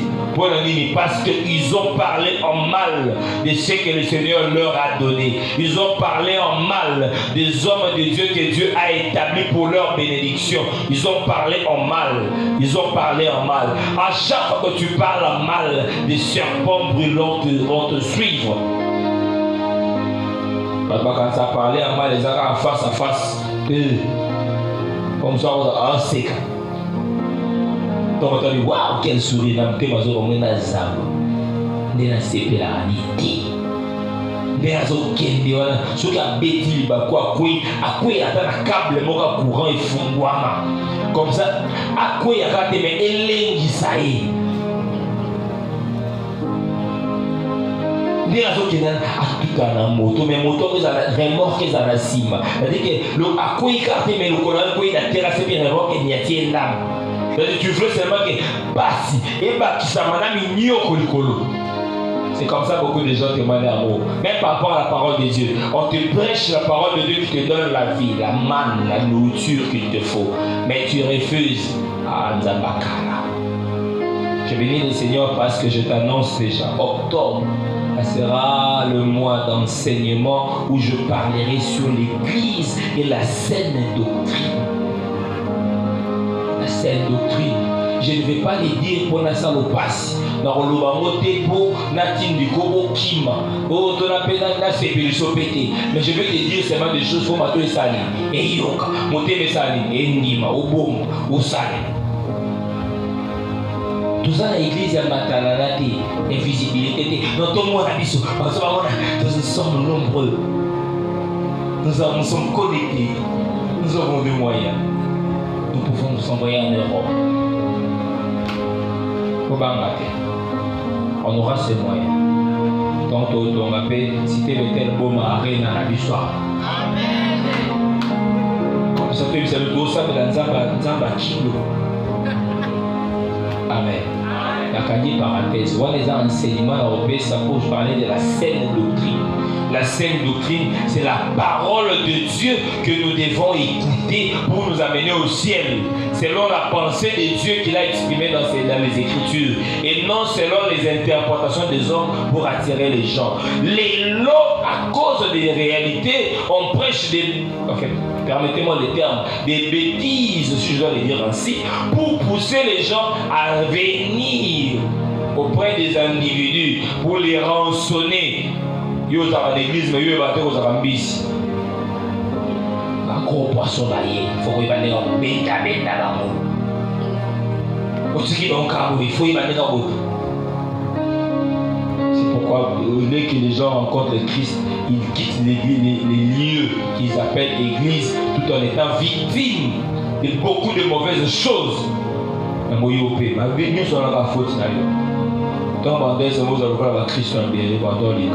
Parce qu'ils ont parlé en mal de ce que le Seigneur leur a donné. Ils ont parlé en mal des hommes de Dieu que Dieu a établis pour leur bénédiction. Ils ont parlé en mal. Ils ont parlé en mal. À chaque fois que tu parles en mal, des serpents brûlants vont te suivre. Quand ça parlait en mal, les gens en face à face. Comme ça, on a un sec. Donc on a dit, waouh, quel sourire, n'a pas besoin de me zam. N'a pas la réalité. N'a pas besoin de ce qui a bêti, à quoi attend un câble, mon courant et fondouama. Comme ça, à quoi il y a des mais élengi ça y est. N'a pas besoin de tout un moto, mais moto que ça remorque que ça la cime. C'est-à-dire que le à quoi il carte mais le colonel quoi il a terrassé bien remorque et il y a tiens là. Tu veux seulement que Bassi et c'est comme ça que beaucoup de gens témoignent d'amour. Même par rapport à la parole de Dieu, on te prêche la parole de Dieu qui te donne la vie, la manne, la nourriture qu'il te faut. Mais tu refuses. Ah, Nzambakala. Je bénis le Seigneur parce que je t'annonce déjà. Octobre, ça sera le mois d'enseignement où je parlerai sur l'Église et la saine doctrine. Cette doctrine, je ne vais pas les dire pour la salle au passe. Dans le Lobamotepo, Natin du Kobo Kima, oh, ton appel à c'est pété. Mais je vais te dire seulement des choses pour m'attendre Sali, et Yoka, Moté Sali, et Nima, au Bom, au Sali. Tout ça, l'église, il y a matananati, invisibilité. Dans ton monde, nous sommes nombreux. Nous sommes connectés. Nous avons des moyens. nous pouvons nous envoyer en Europe. On aura ces moyens. Donc, on appelle citer le tel beau maré dans la histoire. Comme ça, tu sais, le dos, ça, mais dans Zamba kilo. Amen. La candidature parenthèse. On les enseignements européens, ça pour parler de la saine doctrine. La saine doctrine, c'est la parole de Dieu que nous devons écouter pour nous amener au ciel, selon la pensée de Dieu qu'il a exprimée dans les Écritures, et non selon les interprétations des hommes pour attirer les gens. Les lots, à cause des réalités, on prêche des... Enfin, permettez-moi les termes, des bêtises, si je dois les dire ainsi, pour pousser les gens à venir auprès des individus, pour les rançonner. Yo dans l'église, mais yo bateau aux arambis. Un gros poisson marié, il faut y aller en bêta là. Aussi dans le carreau, il faut y aller dans le. C'est pourquoi dès que les gens rencontrent le Christ, ils quittent les lieux qu'ils appellent église, tout en étant victimes de beaucoup de mauvaises choses. Mais moi, ma vie, nous sommes dans la faute. Tant que nous avons la Christ en bien, nous avons les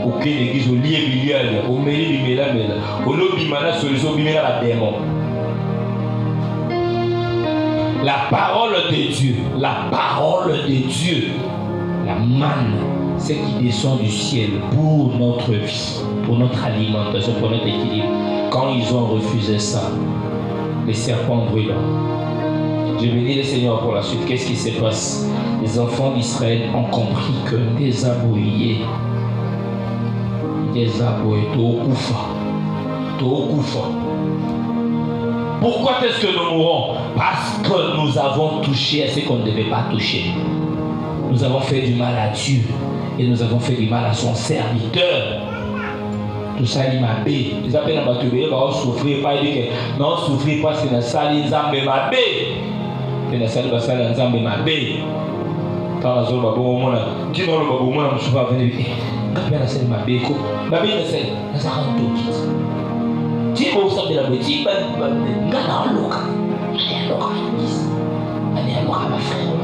aucune église au lié bilial, au mairie du mélamel, au lobby mana solution bimela la démon. La parole de Dieu, la manne, c'est qui descend du ciel pour notre vie, pour notre alimentation, pour notre équilibre. Quand ils ont refusé ça, les serpents brûlants. Je bénis le Seigneur pour la suite. Qu'est-ce qui se passe? Les enfants d'Israël ont compris que des abouillés, pourquoi est-ce que nous mourrons? Parce que nous avons touché à ce qu'on ne devait pas toucher. Nous avons fait du mal à Dieu et nous avons fait du mal à son serviteur. Tout ça, il m'a bé. Les appels à Batubé, on souffrir pas, il dit que non, souffrir pas, c'est la salle, ils ont m'a bé. C'est la salle, ils ont m'a bé. Quand la zone va bon, tu n'as pas bon, on ne peut pas venir. Quand la salle m'a bé, ma bé, la salle, la salle, tu es au centre de la bêtise, on a un local. On est un local, ma frère.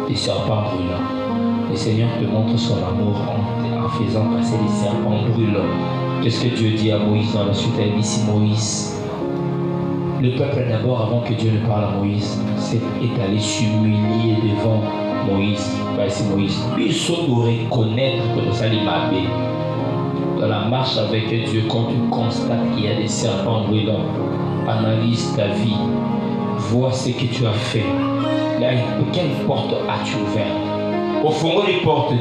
Les serpents brûlants. Le Seigneur te montre son amour en faisant passer les serpents brûlants. Qu'est-ce que Dieu dit à Moïse dans la suite? Il dit ici Moïse. Le peuple d'abord, avant que Dieu ne parle à Moïse, est allé s'humilier devant Moïse. Ici Moïse. Puis il saute de reconnaître que ça l'imabé. Dans la marche avec Dieu, quand tu constates qu'il y a des serpents brûlants, analyse ta vie. Vois ce que tu as fait. Là, quelle porte as-tu ouvert? Au fond des portes,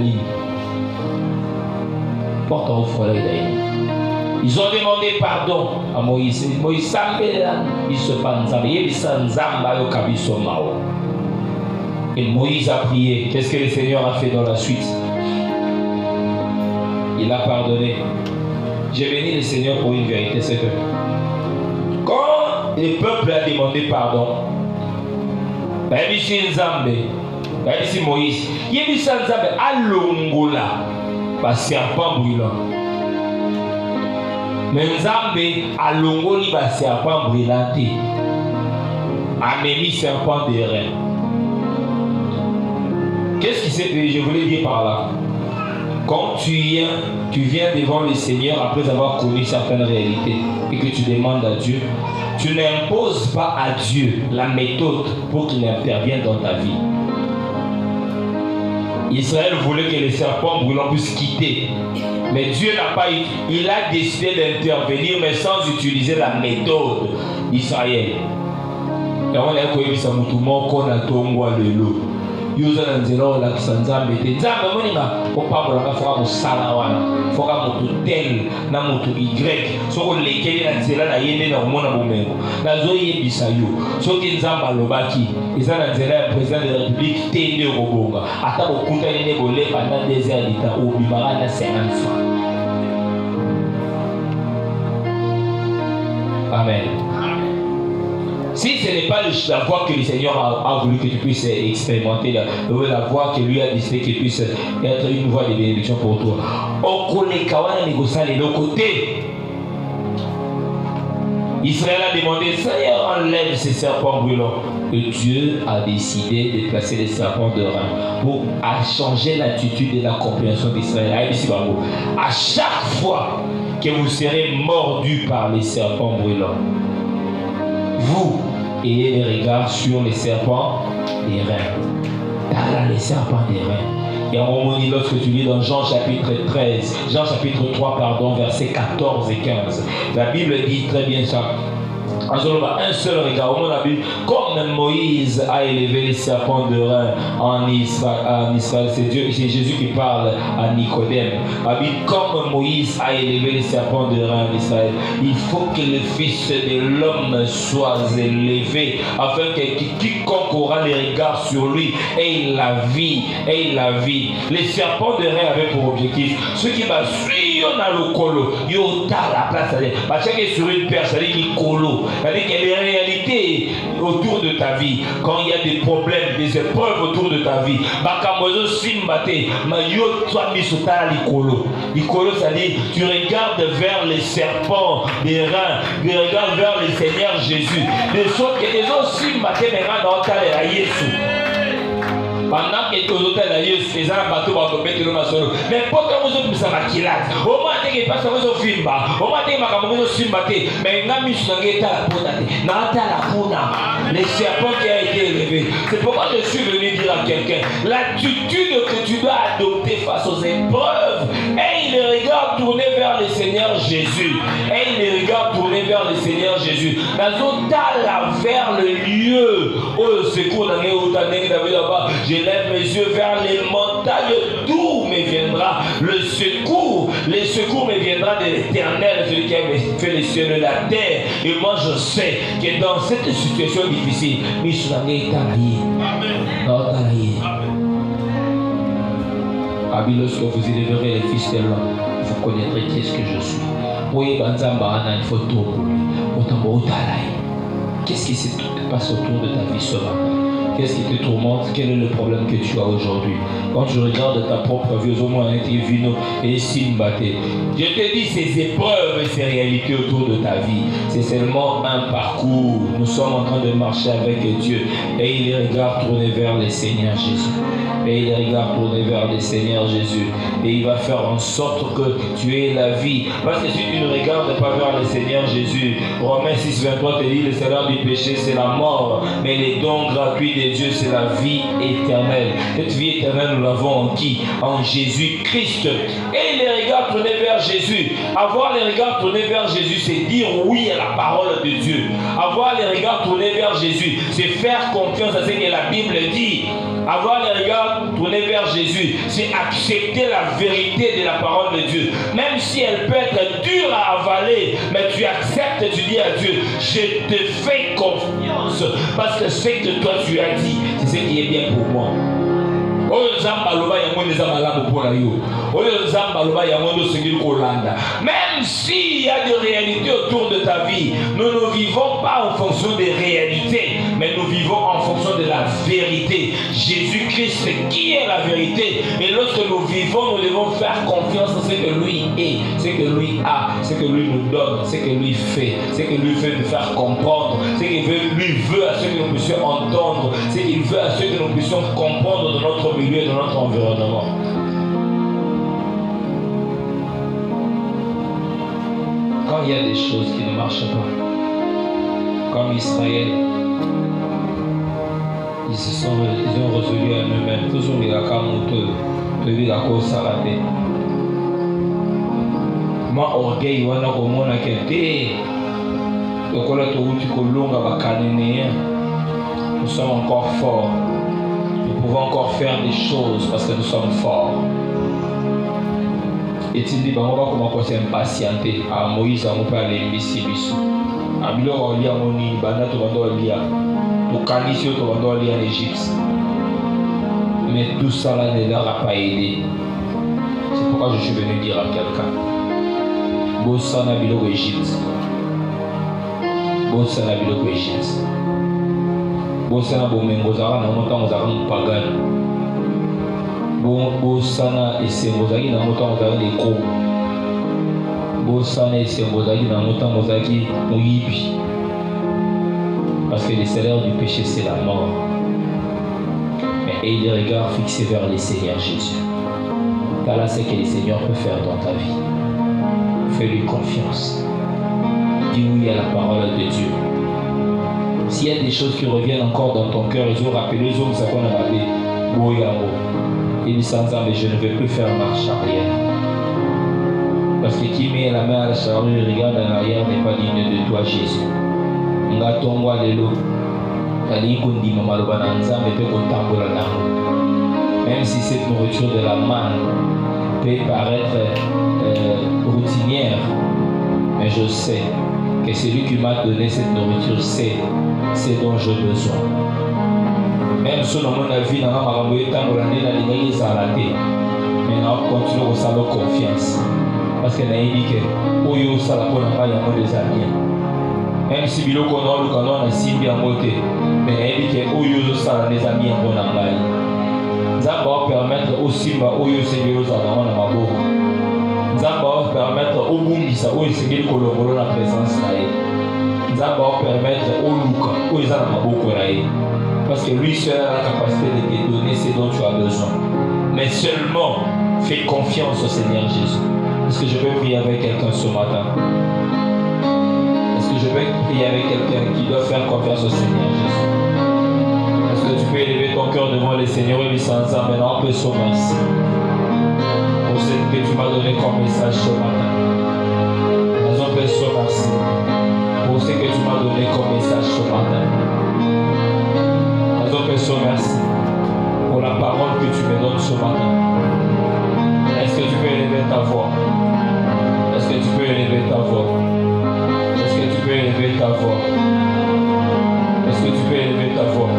porte au fond d'ailleurs. Ils ont demandé pardon à Moïse. Moïse il se et Moïse a prié. Qu'est-ce que le Seigneur a fait dans la suite? Il a pardonné. J'ai béni le Seigneur pour une vérité, c'est que quand le peuple a demandé pardon, ici Moïse, il y a dit à l'ongola, serpent brûlant. Mais Nzambe a l'ongoli, serpent brûlant, a mis serpent de rein. Qu'est-ce qui s'est fait? Je voulais dire par là. Quand tu viens devant le Seigneur après avoir connu certaines réalités et que tu demandes à Dieu, tu n'imposes pas à Dieu la méthode pour qu'il intervienne dans ta vie. Israël voulait que les serpents brûlants puissent quitter. Mais Dieu n'a pas eu. Il a décidé d'intervenir, mais sans utiliser la méthode d'Israël. Et on a connu ça, qu'on a tombé le lot. Yoza nzelo la kisanzambe te nzambe moninga opambola foka musala wana foka mutu tel na mutu y soko lekeli na nzela na yende na omona bomengo nazo yebisa yo soki nzamba lobaki eza na nzela ya président de la république te nde okobonga ata bokutani ne bole pendant 2 heures d'ita obimaka na 50 francs. Amen. Si ce n'est pas la voie que le Seigneur a voulu que tu puisses expérimenter, la voie que lui a décidé que tu puisses être une voie de bénédiction pour toi. On connaît Kawana Négocier de l'autre côté. Israël a demandé, Seigneur, enlève ces serpents brûlants. Et Dieu a décidé de placer les serpents de rein pour changer l'attitude et la compréhension d'Israël. À chaque fois que vous serez mordu par les serpents brûlants, vous ayez les regards sur les serpents des reins. Là, les serpents des reins. Et à un moment donné, lorsque tu lis dans Jean chapitre 3, versets 14 et 15, la Bible dit très bien ça. Un seul regard, au la Bible, comme Moïse a élevé les serpents de rein en Israël, c'est Jésus qui parle à Nicodème. Comme Moïse a élevé les serpents de rein en Israël, il faut que le Fils de l'homme soit élevé, afin que quiconque aura les regards sur lui ait la vie, Les serpents de rein avaient pour objectif, ceux qui va suivre dans le colo, ils ont la place, parce que sur une perche, c'est-à-dire colo. C'est-à-dire qu'il y a des réalités autour de ta vie. Quand il y a des problèmes, des épreuves autour de ta vie, c'est-à-dire tu regardes vers les serpents des reins, tu regardes vers le Seigneur Jésus. De sorte que les autres simbate les reins dans ta Jésus. Pendant que les autres les gens bateau vont mettre le masolo. Mais pourquoi vous êtes plus à la kilate? Au moins que pas ça vous filme pas. Au moins que ma caméra vous filme pas. Mais n'a mis sur la poudre. N'a ta la poudre. Les serpents qui a été élevé. C'est pourquoi je suis venu dire à quelqu'un l'attitude que tu dois adopter face aux épreuves. Et il regarde tourner vers le Seigneur Jésus. Vers le lieu où le secours dans les là-bas. Je lève mes yeux vers les montagnes, d'où me viendra le secours. Le secours me viendra de l'Éternel, celui qui a fait les cieux et la terre. Et moi je sais que dans cette situation difficile, lorsque vous éleverez les fils de l'homme, vous connaîtrez qui est-ce que je suis. Il faut tout. Qu'est-ce qui se passe autour de ta vie ce matin? Qu'est-ce qui te tourmente? Quel est le problème que tu as aujourd'hui? Quand tu regardes ta propre vie, au moins vino et simbaté. Je te dis, ces épreuves et ces réalités autour de ta vie, c'est seulement un parcours. Nous sommes en train de marcher avec Dieu. Et il regarde tourner vers le Seigneur Jésus. Et il va faire en sorte que tu aies la vie. Parce que si tu ne regardes pas vers le Seigneur Jésus, Romains 6, 23 te dit, le salaire du péché c'est la mort, mais les dons gratuits de Dieu c'est la vie éternelle. Cette vie éternelle nous l'avons en qui? En Jésus-Christ. Et les regards tournés vers Jésus. Avoir les regards tournés vers Jésus, c'est dire oui à la parole de Dieu. Avoir les regards tournés vers Jésus, c'est faire confiance à ce que la Bible dit. Avoir les regards tournés vers Jésus, c'est accepter la vérité de la parole de Dieu. Même si elle peut être dure à avaler, mais tu acceptes, tu dis à Dieu, je te fais confiance parce que ce que toi tu as dit, c'est ce qui est bien pour moi. Même s'il y a des réalités autour de ta vie, nous ne vivons pas en fonction des réalités, mais nous vivons en fonction de la vérité. Jésus-Christ qui est la vérité. Et lorsque nous vivons, nous devons faire confiance en ce que lui est, ce que lui a, ce que lui nous donne, ce que lui fait, ce que lui veut nous faire comprendre, ce qu'il lui veut à ce que nous puissions entendre, ce qu'il veut à ce que nous puissions comprendre dans notre milieu et dans notre environnement. Quand il y a des choses qui ne marchent pas, comme Israël, ils ont résolu à eux-mêmes. Toujours les Akamoto, la cause à la tête. Moi, orgueil, on a comme on a quitté. Donc, on a tout nous sommes encore forts. Nous pouvons encore faire des choses parce que nous sommes forts. Et il dit, on va commencer à impatienter. À Moïse, on peut aller ici. À Bilo, on lit à Moni, Bana, on lit à Kanisio, on lit en Égypte. Mais tout ça là ne leur a pas aidé. C'est pourquoi je suis venu dire à quelqu'un, Bossana Bilo Égypte. Bossana Bilo Égypte. Bossana Bomengozara, Namotan Pagan. Bossana et Sengozari, Namotan des gros. Parce que le salaire du péché, c'est la mort. Mais ayez les regards fixés vers le Seigneur Jésus. Car là, c'est ce que le Seigneur peut faire dans ta vie. Fais-lui confiance. Dis oui à la parole de Dieu. S'il y a des choses qui reviennent encore dans ton cœur, ils ont rappelé les hommes, ça qu'on a rappelé. Et je ne vais plus faire marche arrière. Parce que qui met la main à la charrue et regarde en arrière n'est pas digne de toi, Jésus. Même si cette nourriture de la manne peut paraître routinière, mais je sais que celui qui m'a donné cette nourriture sait ce dont j'ai besoin. Même si on a vu dans la vie, mais on continue à avoir confiance. Parce que dit que Oyo Salapona a des amis. Même si Bilo Kono Lukano a Simbi à Moté, mais il dit que Oyo Sala des amis en bon anglais. Ça va permettre au Simba Oyo Sebiro Zanaman à Mabo. Ça va permettre au Bumbisa Oyo Sebiro Kolomolo la présence là. Ça va permettre au Luka Oyo Zana Mabo Korae. Parce que lui seul a la capacité de te donner ce dont tu as besoin. Mais seulement fais confiance au Seigneur Jésus. Est-ce que je peux prier avec quelqu'un ce matin? Est-ce que je peux prier avec quelqu'un qui doit faire confiance au Seigneur Jésus? Est-ce que tu peux élever ton cœur devant le Seigneur et lui sans ça maintenant on peut se merci pour ce que tu m'as donné comme message ce matin. On peut se merci pour ce que tu m'as donné comme message ce matin. On peut se merci pour la parole que tu me donnes ce matin. Est-ce que tu peux élever ta voix? Est-ce que tu peux élever ta voix? Est-ce que tu peux élever ta voix? Est-ce que tu peux élever ta voix?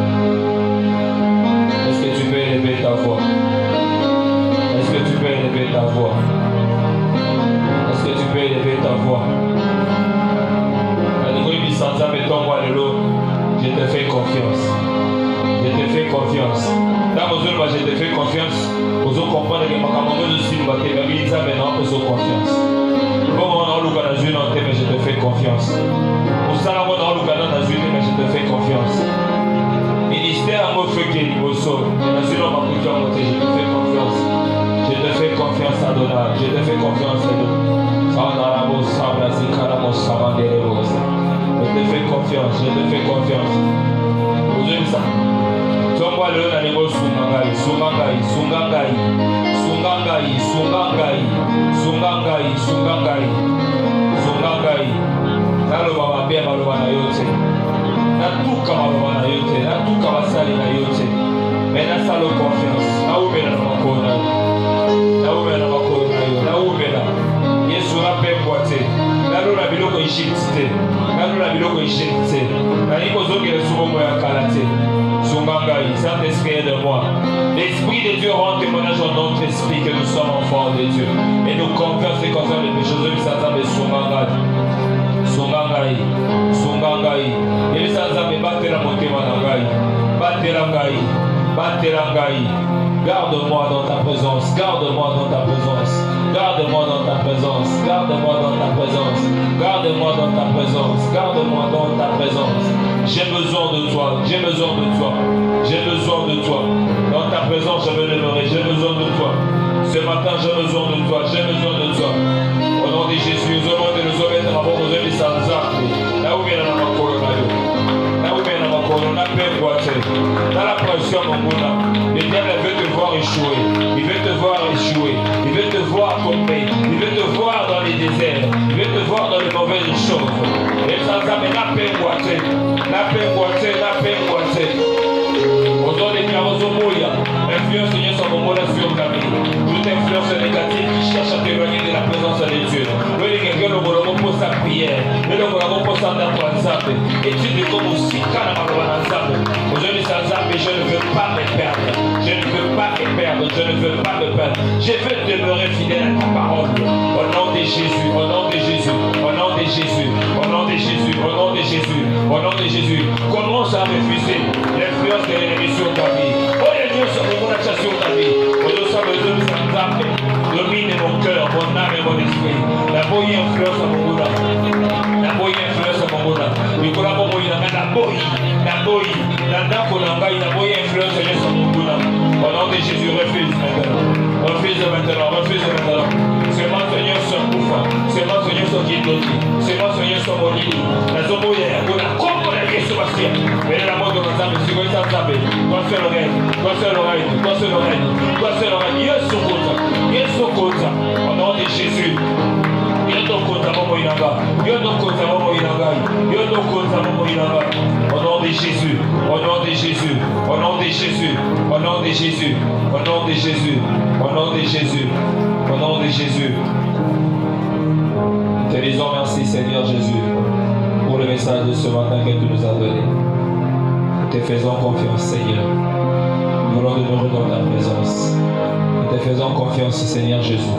Est-ce que tu peux élever ta voix? Est-ce que tu peux élever ta voix? Est-ce que tu peux élever ta voix? Je te fais confiance. Je te fais confiance. Dans vos œuvres, je te fais confiance. Vous allez comprendre que ma camarade de Simba, tu vas dire ça maintenant, on peut confiance. Bon, on a le cas d'une antenne, mais je te fais confiance. Au salon, on a le cas d'une antenne, mais je te fais confiance. Ministère, on fait qu'il y ait au sol. Je te fais confiance. Je te fais confiance, Adonai. Je te fais confiance, Adonai. Je te fais confiance, je te fais confiance. Vous aimez ça? Tomba le na niveau sungangai, sungangai, sungangai, sungangai, sungangai, sungangai, sungangai, sungangai. Nalo baba bia baloba na yote. Na tuka baloba na yote, na tuka basali na yote. Mais na salo confiance. Na ubela na makona. Na ubela na makona yo, na ubela. Yesu na pemboate. Nalo na biloko ishitite. Nalo na biloko ishitite. Na niko zongela subomo ya kalate. Sungangai, Saint-Esprit de moi. L'Esprit de Dieu rend témoignage en notre esprit que nous sommes enfants de Dieu. Et nous confions ce qu'on fait les péchés de Saint-Esprit. Sungangai. Sungangai. Sungangai. Et Saint-Esprit, battez la montée manangai. Battez la gai. Battez la gai. Garde-moi dans ta présence. Garde-moi dans ta présence. Garde-moi dans ta présence. Garde-moi dans ta présence. Garde-moi dans ta présence. Garde-moi dans ta présence. J'ai besoin de toi. J'ai besoin de toi. J'ai besoin de toi. Dans ta présence, je veux demeurer. J'ai besoin de toi. Ce matin, j'ai besoin de toi. J'ai besoin de toi. Au nom de Jésus, nous avons de nous omettre avant nos amis sans armes. Là où vient la colonne. Là où vient la colonne, on a peur boiter. Dans la pression, mon mouna. Le diable veut te voir échouer. Il veut te voir échouer. Il veut te voir tomber. Il veut te voir dans les déserts. Il veut te voir dans les mauvaises choses. Et ça, mais la paix boiter. La paix boiter. La paix boiter. Aux ordres des Karozomoya. Influence Seigneur sur mon monde sur ta vie. Toute influence négative qui cherche à t'éloigner de la présence de Dieu. Le quelqu'un le pour sa prière. Le pour sa ensemble. Et tu dis comme aussi quand on va ensemble. Aujourd'hui, sans âme, je ne veux pas me perdre. Je ne veux pas me perdre. Je ne veux pas me perdre. Je veux demeurer fidèle à ta parole. Au nom de Jésus. Au nom de Jésus. Au nom de Jésus. Au nom de Jésus. Au nom de Jésus. Au nom de Jésus. Commence à refuser l'influence de l'ennemi sur ta vie. Oh, les dieux sont mon achat sur ta vie. Aujourd'hui, ça me donne sa âme. Domine mon cœur, mon âme et mon esprit. La naboyi influence ya monguna naboyi influence ya monguna likolo ya bomoi na ngai naboyi na ndako na ngai naboyi influence ya nyonso ya monguna. Au nom de Jésus, refuse maintenant. Refuse maintenant. Semence nyonso ya kufa, semence nyonso kindoti, semence nyonso molili nazoboya yango na kombo na Yesu basia mbele na moto na Nzambe sikoyisa Nzambe toi seul oreille Yesu koza au nom de Jésus. Yodo koza momo inanga au nom de Jésus, au nom de Jésus, au nom de Jésus, au nom de Jésus, au nom de Jésus, au nom de Jésus, au nom de Jésus. Nous te disons merci Seigneur Jésus pour le message de ce matin que tu nous as donné. Nous te faisons confiance Seigneur. Nous voulons demeurer dans ta présence. Nous te faisons confiance Seigneur Jésus.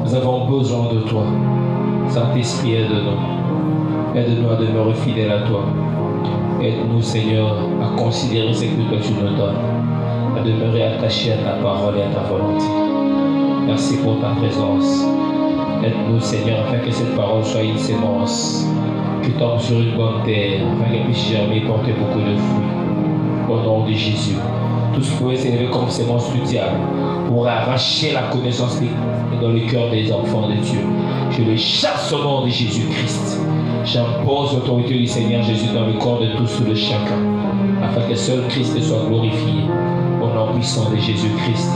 Nous avons besoin de toi. Saint-Esprit, aide-nous. Aide-nous à demeurer fidèles à toi. Aide-nous, Seigneur, à considérer ce que toi tu nous donnes, à demeurer attaché à ta parole et à ta volonté. Merci pour ta présence. Aide-nous, Seigneur, afin que cette parole soit une sémence qui tombe sur une bonne terre, afin qu'elle puisse germer et porter beaucoup de fruits. Au nom de Jésus. Tout ce qui pouvait s'élever comme sémence du diable pour arracher la connaissance dans le cœur des enfants de Dieu. Je le chasse au nom de Jésus-Christ. J'impose l'autorité du Seigneur Jésus dans le corps de tous de chacun, afin que seul Christ soit glorifié. Au nom puissant de Jésus-Christ,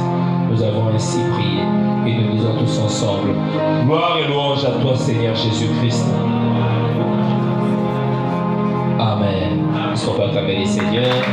nous avons ainsi prié et nous disons tous ensemble: gloire et louange à toi, Seigneur Jésus-Christ. Amen. Est-ce qu'on peut acclamer les Seigneurs?